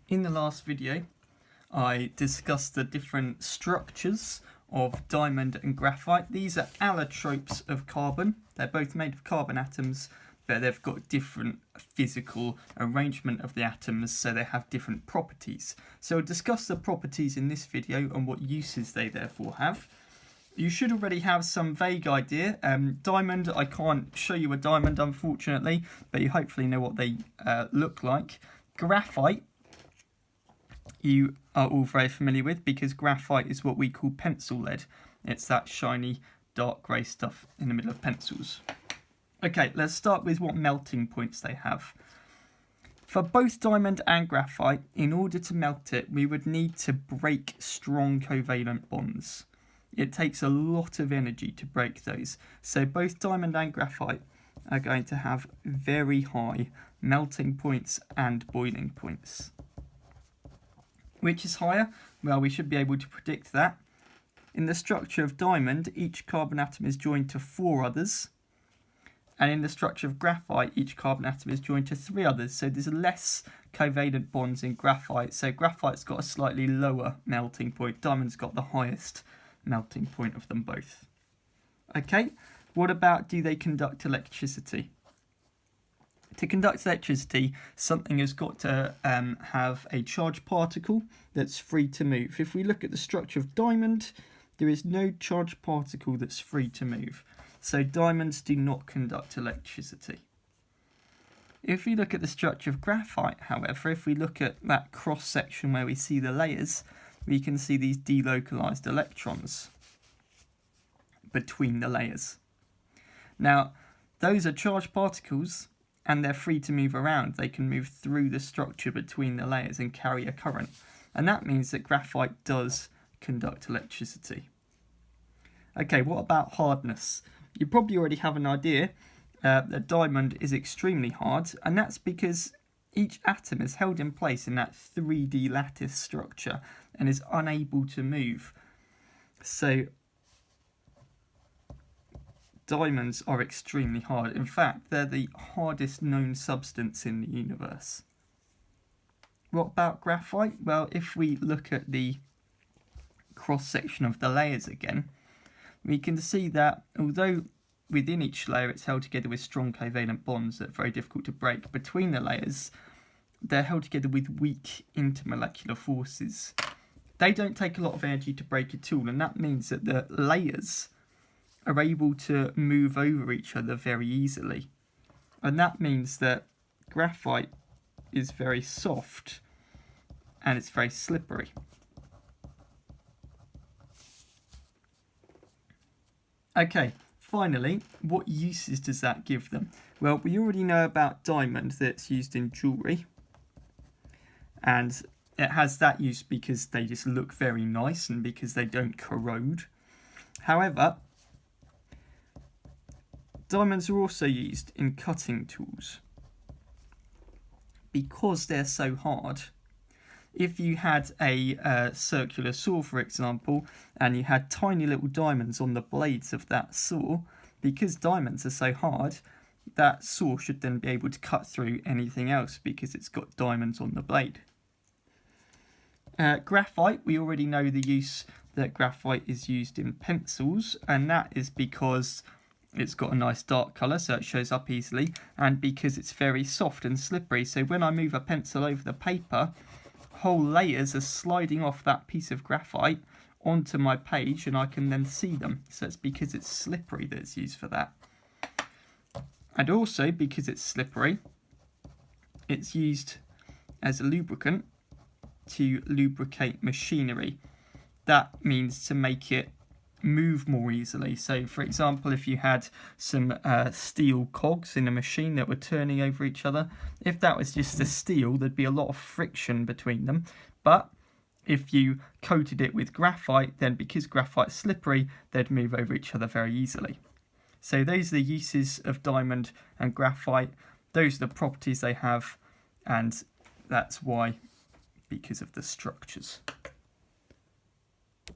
In the last video, I discussed the different structures of diamond and graphite. These are allotropes of carbon. They're both made of carbon atoms, but they've got different physical arrangement of the atoms, so they have different properties. So I'll discuss the properties in this video and what uses they therefore have. You should already have some vague idea. Diamond, I can't show you a diamond unfortunately, but you hopefully know what they look like. Graphite, you are all very familiar with because graphite is what we call pencil lead. It's that shiny dark grey stuff in the middle of pencils. Okay, let's start with what melting points they have. For both diamond and graphite, in order to melt it, we would need to break strong covalent bonds. It takes a lot of energy to break those. So both diamond and graphite are going to have very high melting points and boiling points. Which is higher? Well, we should be able to predict that. In the structure of diamond, each carbon atom is joined to 4 others. And in the structure of graphite, each carbon atom is joined to 3 others. So there's less covalent bonds in graphite. So graphite's got a slightly lower melting point. Diamond's got the highest melting point of them both. Okay, what about, do they conduct electricity? To conduct electricity, something has got to have a charged particle that's free to move. If we look at the structure of diamond, there is no charged particle that's free to move. So diamonds do not conduct electricity. If we look at the structure of graphite, however, if we look at that cross-section where we see the layers, we can see these delocalized electrons between the layers. Now, those are charged particles, and they're free to move around. They can move through the structure between the layers and carry a current. And that means that graphite does conduct electricity. Okay, what about hardness? You probably already have an idea that diamond is extremely hard, and that's because each atom is held in place in that 3D lattice structure and is unable to move. So diamonds are extremely hard. In fact, they're the hardest known substance in the universe. What about graphite? Well, if we look at the cross-section of the layers again, we can see that although within each layer it's held together with strong covalent bonds that are very difficult to break, between the layers they're held together with weak intermolecular forces. They don't take a lot of energy to break at all, and that means that the layers are able to move over each other very easily. And that means that graphite is very soft and it's very slippery. Okay, finally, what uses does that give them? Well, we already know about diamond that's used in jewellery. And it has that use because they just look very nice and because they don't corrode. However, diamonds are also used in cutting tools. Because they're so hard, if you had a circular saw, for example, and you had tiny little diamonds on the blades of that saw, because diamonds are so hard, that saw should then be able to cut through anything else because it's got diamonds on the blade. Graphite, we already know the use that graphite is used in pencils, and that is because it's got a nice dark colour, so it shows up easily, and because it's very soft and slippery, so when I move a pencil over the paper, whole layers are sliding off that piece of graphite onto my page and I can then see them. So it's because it's slippery that it's used for that. And also because it's slippery, it's used as a lubricant to lubricate machinery. That means to make it move more easily. So for example, if you had some steel cogs in a machine that were turning over each other, if that was just the steel, there'd be a lot of friction between them. But if you coated it with graphite, then because graphite's slippery, they'd move over each other very easily. So those are the uses of diamond and graphite. Those are the properties they have, and that's why, because of the structures.